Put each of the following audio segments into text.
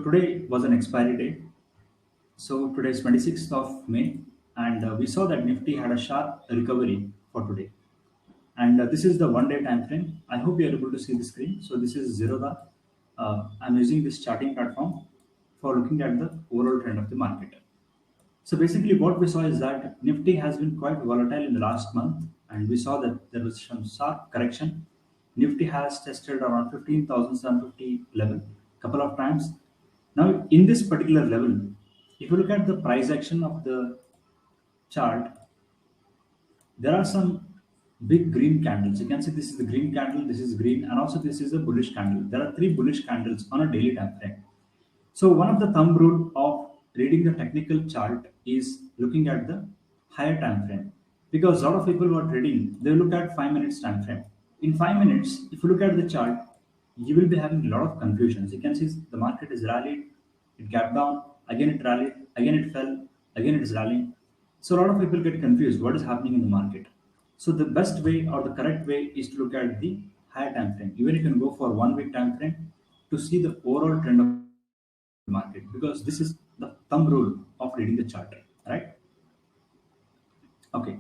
today was an expiry day. So today is 26th of May, and we saw that Nifty had a sharp recovery for today. And this is the one-day time frame. I hope you are able to see the screen. So this is Zerodha. I'm using this charting platform for looking at the overall trend of the market. So basically, what we saw is that Nifty has been quite volatile in the last month, and we saw that there was some sharp correction. Nifty has tested around 15,750 level couple of times. Now, in this particular level, if you look at the price action of the chart, there are some big green candles. You can see this is the green candle, this is green, and also this is a bullish candle. There are three bullish candles on a daily time frame. So one of the thumb rule of reading the technical chart is looking at the higher time frame, because a lot of people who are trading, they look at 5 minutes time frame. In 5 minutes, if you look at the chart, you will be having a lot of confusions. You can see the market is rallied, it gapped down, again it rallied, again it fell, again it is rallying. So a lot of people get confused what is happening in the market. So the best way or the correct way is to look at the higher time frame. Even you can go for 1 week time frame to see the overall trend of the market, because this is the thumb rule of reading the chart, right? Okay.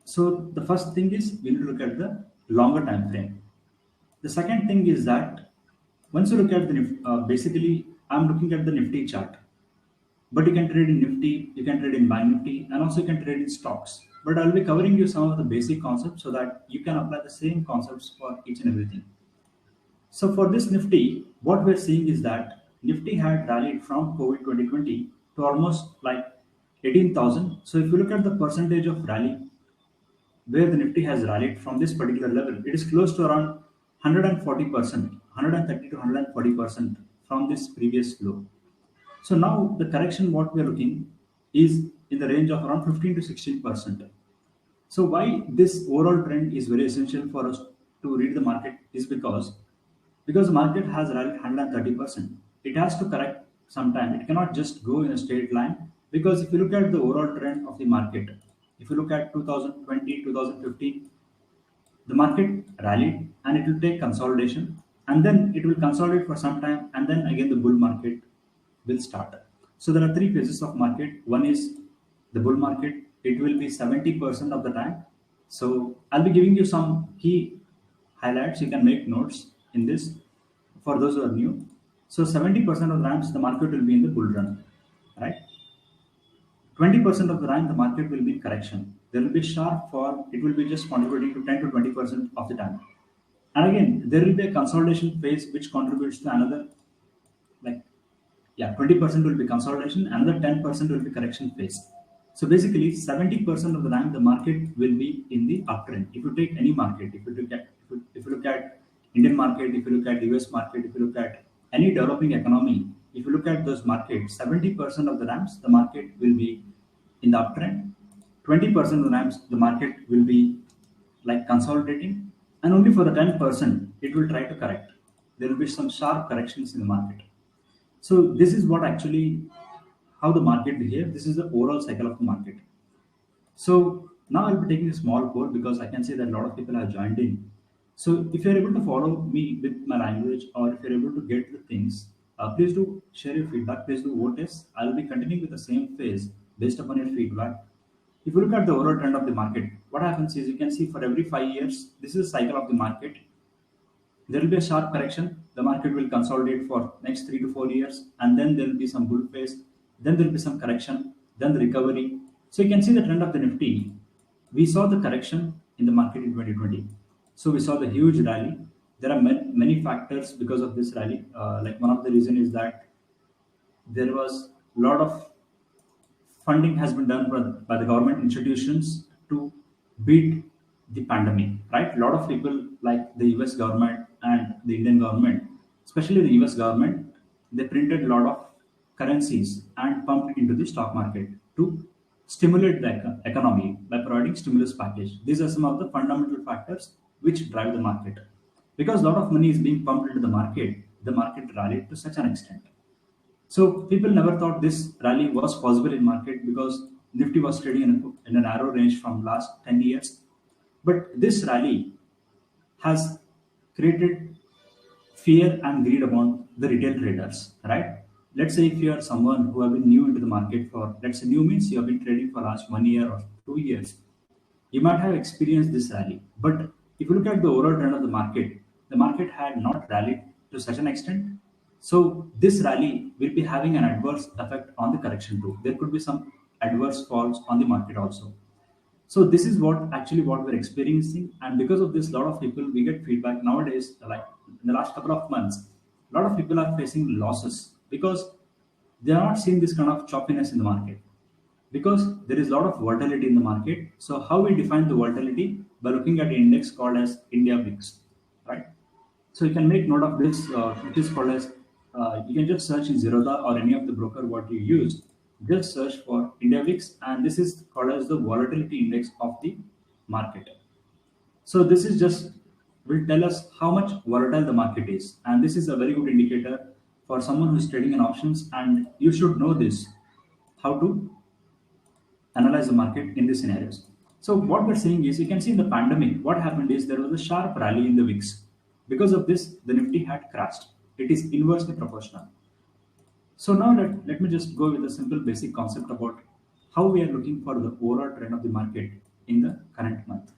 So the first thing is we need to look at the longer time frame. The second thing is that once you look at the basically I'm looking at the Nifty chart, but you can trade in Nifty, you can trade in Bank Nifty, and also you can trade in stocks. But I'll be covering you some of the basic concepts so that you can apply the same concepts for each and everything. So for this Nifty, what we're seeing is that Nifty had rallied from COVID 2020 to almost like 18,000. So if you look at the percentage of rally where the Nifty has rallied from this particular level, it is close to around 140%, 130 to 140% from this previous low. So now the correction what we are looking is in the range of around 15 to 16%. So why this overall trend is very essential for us to read the market is because the market has rallied 130%. It has to correct sometime. It cannot just go in a straight line, because if you look at the overall trend of the market, if you look at 2020, 2015, the market rallied and it will take consolidation, and then it will consolidate for some time, and then again the bull market will start. So there are three phases of market. One is the bull market. It will be 70% of the time. So I'll be giving you some key highlights. You can make notes in this for those who are new. So 70% of the times the market will be in the bull run, right? 20% of the time the market will be in correction. There will be sharp fall. It will be just contributing to 10 to 20% of the time. And again, there will be a consolidation phase which contributes to another, like, 20% will be consolidation, another 10% will be correction phase. So basically 70% of the time the market will be in the uptrend. If you take any market, if you look at Indian market, if you look at US market, if you look at any developing economy, if you look at those markets, 70% of the times the market will be in the uptrend, 20% of the times the market will be like consolidating, and only for the 10% it will try to correct. There will be some sharp corrections in the market. So this is what actually how the market behaves. This is the overall cycle of the market. So now I'll be taking a small poll because I can see that a lot of people have joined in. So if you're able to follow me with my language, or if you're able to get the things, please do share your feedback. Please do vote yes. I'll be continuing with the same phase based upon your feedback. If you look at the overall trend of the market, what happens is you can see for every 5 years, this is a cycle of the market. There will be a sharp correction. The market will consolidate for next 3 to 4 years, and then there will be some bull phase. Then there will be some correction, then the recovery. So you can see the trend of the Nifty. We saw the correction in the market in 2020. So we saw the huge rally. There are many factors because of this rally. Like one of the reason is that there was a lot of funding has been done by the government institutions to beat the pandemic, right? A lot of people like the US government and the Indian government, especially the US government, they printed a lot of currencies and pumped it into the stock market to stimulate the economy by providing stimulus package. These are some of the fundamental factors which drive the market. Because a lot of money is being pumped into the market rallied to such an extent. So people never thought this rally was possible in market, because Nifty was trading in a narrow range from last 10 years. But this rally has created fear and greed among the retail traders, right? Let's say if you are someone who have been new into the market for, let's say new means you have been trading for last 1 year or 2 years, you might have experienced this rally. But if you look at the overall trend of the market had not rallied to such an extent. So this rally will be having an adverse effect on the correction too. There could be some adverse falls on the market also. So this is what we're experiencing, and because of this, a lot of people we get feedback nowadays. Like in the last couple of months, a lot of people are facing losses because they are not seeing this kind of choppiness in the market because there is a lot of volatility in the market. So how we define the volatility? By looking at an index called as India VIX, right? So you can make note of this. It is called as you can just search in Zerodha or any of the broker what you use. Just search for India VIX, and this is called as the volatility index of the market. So this is just will tell us how much volatile the market is, and this is a very good indicator for someone who's trading in options. And you should know this how to analyze the market in these scenarios. So what we're saying is, you can see in the pandemic, what happened is there was a sharp rally in the VIX. Because of this, the Nifty had crashed. It is inversely proportional. So now let me just go with a simple basic concept about how we are looking for the overall trend of the market in the current month.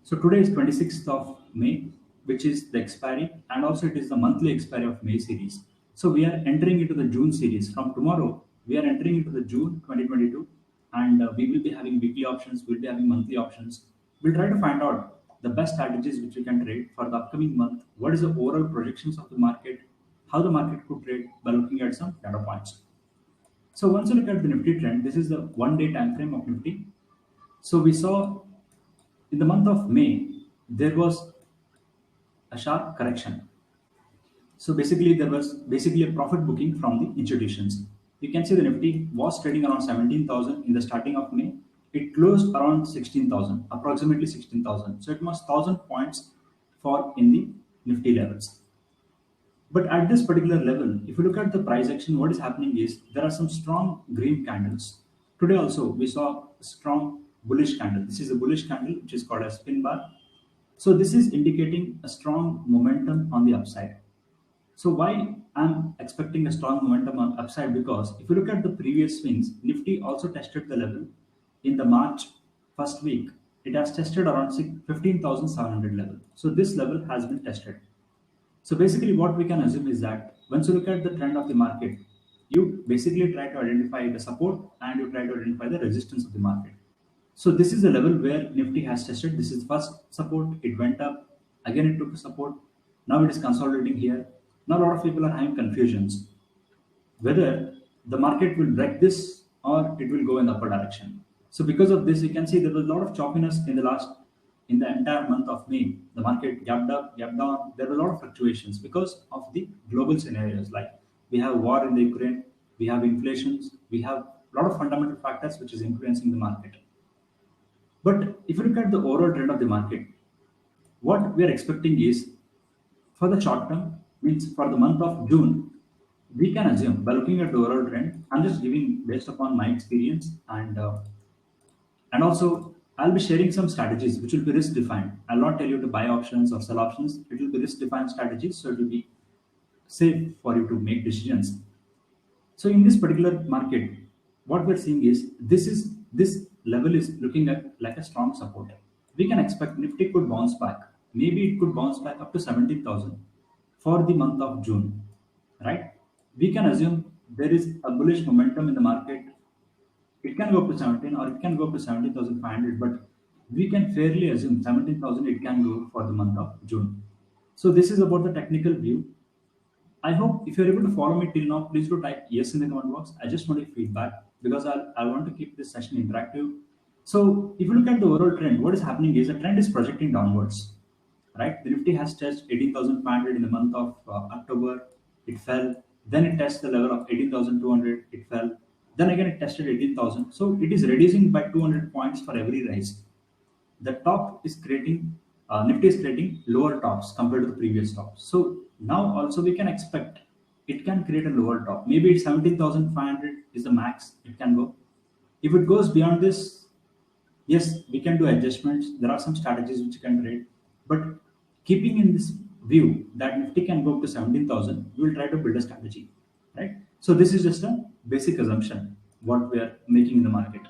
So today is 26th of May, which is the expiry, and also it is the monthly expiry of May series. So we are entering into the June series. From tomorrow, we are entering into the June 2022, and we will be having weekly options, we'll be having monthly options. We'll try to find out the best strategies which we can trade for the upcoming month. What is the overall projections of the market? How the market could trade by looking at some data points. So once you look at the Nifty trend, this is the 1 day time frame of Nifty. So we saw in the month of May, there was a sharp correction. So basically, there was basically a profit booking from the institutions. You can see the Nifty was trading around 17,000 in the starting of May. It closed around 16,000, approximately 16,000. So it was 1,000 points for in the Nifty levels. But at this particular level, if you look at the price action, what is happening is there are some strong green candles. Today also, we saw a strong bullish candle. This is a bullish candle, which is called a spin bar. So this is indicating a strong momentum on the upside. So why I'm expecting a strong momentum on upside? Because if you look at the previous swings, Nifty also tested the level in the March first week. It has tested around 15,700 level. So this level has been tested. So basically what we can assume is that once you look at the trend of the market, you basically try to identify the support and you try to identify the resistance of the market. So this is the level where Nifty has tested. This is first support. It went up. Again, it took a support. Now it is consolidating here. Now a lot of people are having confusions whether the market will break this or it will go in the upper direction. So because of this, you can see there was a lot of choppiness in the entire month of May. The market gapped up, gapped down. There were a lot of fluctuations because of the global scenarios. Like we have war in the Ukraine, we have inflations, we have a lot of fundamental factors which is influencing the market. But if you look at the overall trend of the market, what we are expecting is for the short term, means for the month of June, we can assume by looking at the overall trend. I'm just giving based upon my experience, and also I'll be sharing some strategies which will be risk defined. I'll not tell you to buy options or sell options. It will be risk defined strategies, so it will be safe for you to make decisions. So in this particular market, what we're seeing is this level is looking at like a strong support. We can expect Nifty could bounce back. Maybe it could bounce back up to 17,000 for the month of June, right? We can assume there is a bullish momentum in the market. It can go up to 17 or it can go up to 17,500, but we can fairly assume 17,000 it can go for the month of June. So this is about the technical view. I hope if you're able to follow me till now, please do type yes in the comment box. I just want your feedback because I want to keep this session interactive. So if you look at the overall trend, what is happening is the trend is projecting downwards, right? The Nifty has touched 18,500 in the month of October. It fell. Then it tested the level of 18,200. It fell. Then again it tested 18,000. So it is reducing by 200 points for every rise. The top is creating, Nifty is creating lower tops compared to the previous tops. So now also we can expect it can create a lower top. Maybe it's 17,500 is the max it can go. If it goes beyond this, yes, we can do adjustments. There are some strategies which you can trade. But keeping in this view that Nifty can go up to 17,000, we will try to build a strategy, right? So this is just a basic assumption what we are making in the market.